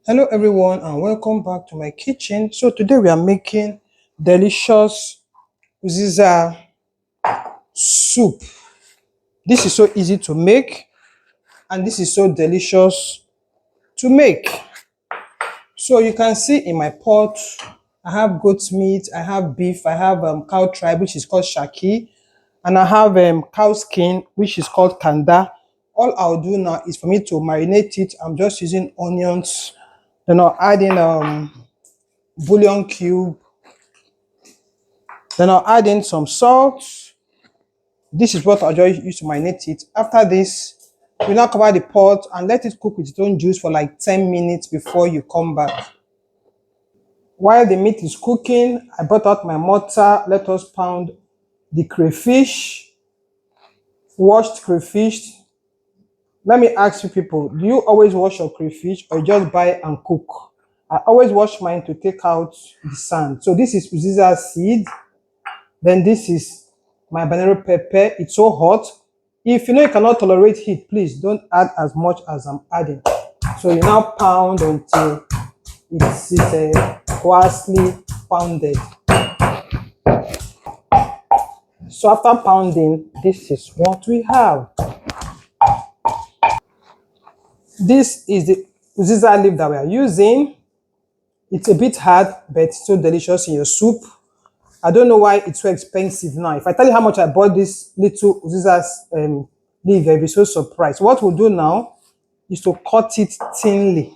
Hello everyone and welcome back to my kitchen. So today we are making delicious Uziza soup. This is so easy to make and this is so delicious to make. So you can see in my pot, I have goat meat, I have beef, I have cow tribe which is called shaki, and I have cow skin which is called kanda. All I'll do now is for me to marinate it. I'm just using onions, adding bouillon cube. Then I'll add in some salt. This is what I'll just use to marinate it. After this, you now cover the pot and let it cook with its own juice for like 10 minutes before you come back. While the meat is cooking, I brought out my mortar. Let us pound the crayfish, washed crayfish. Let me ask you people, do you always wash your crayfish or just buy and cook? I always wash mine to take out the sand. So this is Uziza seed. Then this is my habanero pepper. It's so hot. If you know you cannot tolerate heat, please don't add as much as I'm adding. So you now pound until it's coarsely pounded. So after pounding, this is what we have. This is the Uziza leaf that we are using. It's a bit hard, but it's so delicious in your soup. I don't know why it's so expensive now. If I tell you how much I bought this little Uziza's leaf, you'll be so surprised. What we'll do now is to cut it thinly.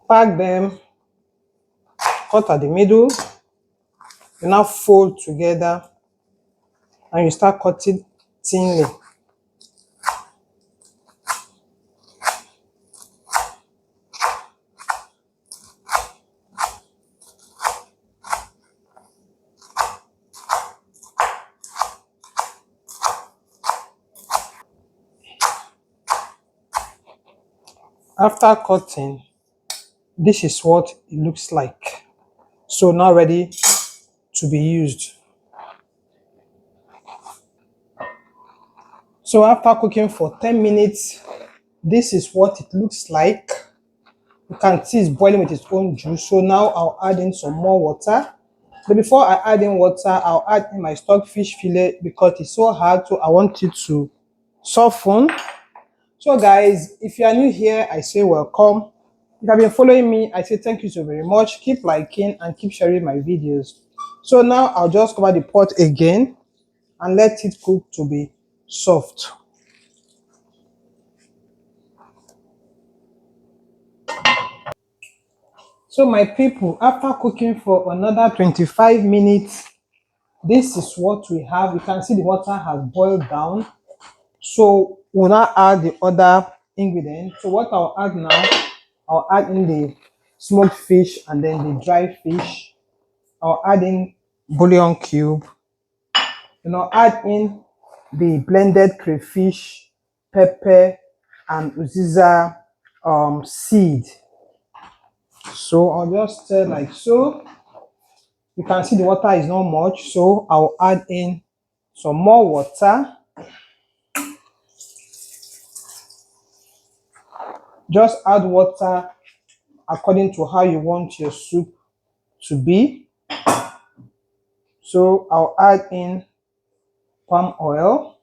Pack them, cut at the middle. You now fold together and you start cutting thinly. After cutting, this is what it looks like. So now ready to be used. So after cooking for 10 minutes, this is what it looks like. You can see it's boiling with its own juice. So now I'll add in some more water. But before I add in water, I'll add in my stockfish fillet because it's so hard. So I want it to soften. So guys, if you are new here, I say welcome. If you have been following me, I say thank you so very much. Keep liking and keep sharing my videos. So now I'll just cover the pot again and let it cook to be soft. So my people, after cooking for another 25 minutes, this is what we have. You can see the water has boiled down. So we'll now add the other ingredients. So what I'll add now, I'll add in the smoked fish and then the dry fish. I'll add in bouillon cube. Add in the blended crayfish, pepper, and Uziza seed. So I'll just stir like so. You can see the water is not much, so I'll add in some more water. Just add water according to how you want your soup to be. So I'll add in palm oil.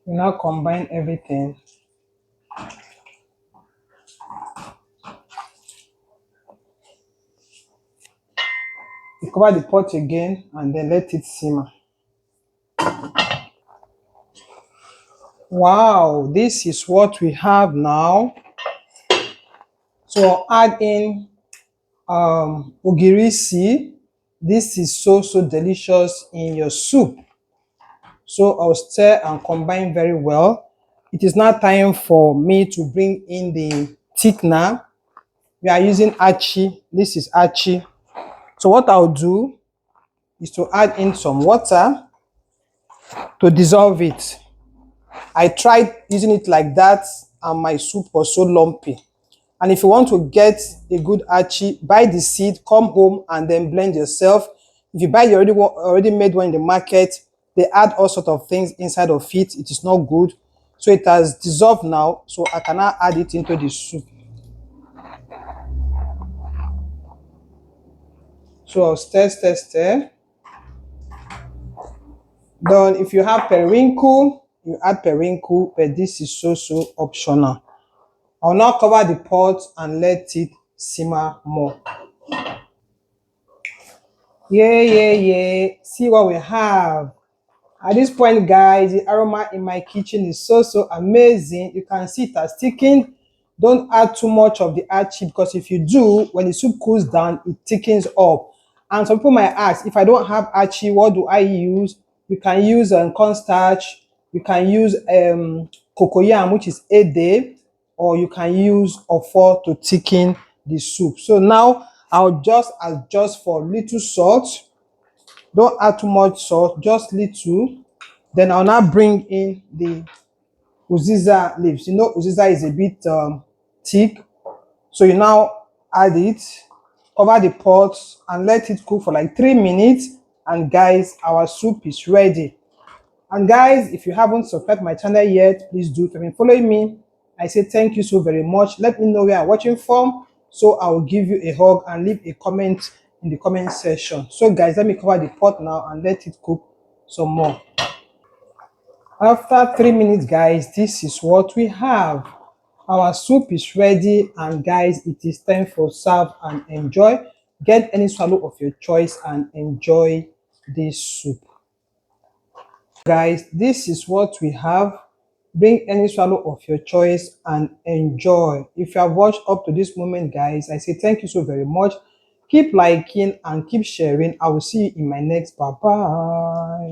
You now combine everything. You cover the pot again and then let it simmer. Wow, this is what we have now. So I'll add in Ogiri seed. This is so delicious in your soup. So I'll stir and combine very well. It is now time for me to bring in the thickener. We are using Achi. This is Achi. So what I'll do is to add in some water to dissolve it. I tried using it like that and my soup was so lumpy. And if you want to get a good Achi, buy the seed, come home and then blend yourself. If you buy the already made one in the market, they add all sort of things inside of it. It is not good. So it has dissolved now. So I can now add it into the soup. So I'll stir, stir, stir. Then if you have periwinkle, you add periwinkle, but this is so optional. I'll now cover the pot and let it simmer more. Yeah. See what we have. At this point, guys, the aroma in my kitchen is so amazing. You can see it has thickened. Don't add too much of the achi, because if you do, when the soup cools down, it thickens up. And some people might ask, if I don't have achi, what do I use? You can use cornstarch. You can use cocoyam, which is ede, or you can use ofo to thicken the soup. So now I'll just adjust for little salt. Don't add too much salt, just little. Then I'll now bring in the Uziza leaves. You know, Uziza is a bit thick. So you now add it, cover the pot, and let it cook for like 3 minutes. And guys, our soup is ready. And guys, if you haven't subscribed my channel yet, please do. If you've been following me, I say thank you so very much. Let me know where you're watching from, so I will give you a hug and leave a comment in the comment section. So guys, let me cover the pot now and let it cook some more. After 3 minutes, guys, this is what we have. Our soup is ready, and guys, it is time for serve and enjoy. Get any swallow of your choice and enjoy this soup. Guys, this is what we have. Bring any swallow of your choice and enjoy. If you have watched up to this moment, guys, I say thank you so very much. Keep liking and keep sharing. I will see you in my next. Bye bye.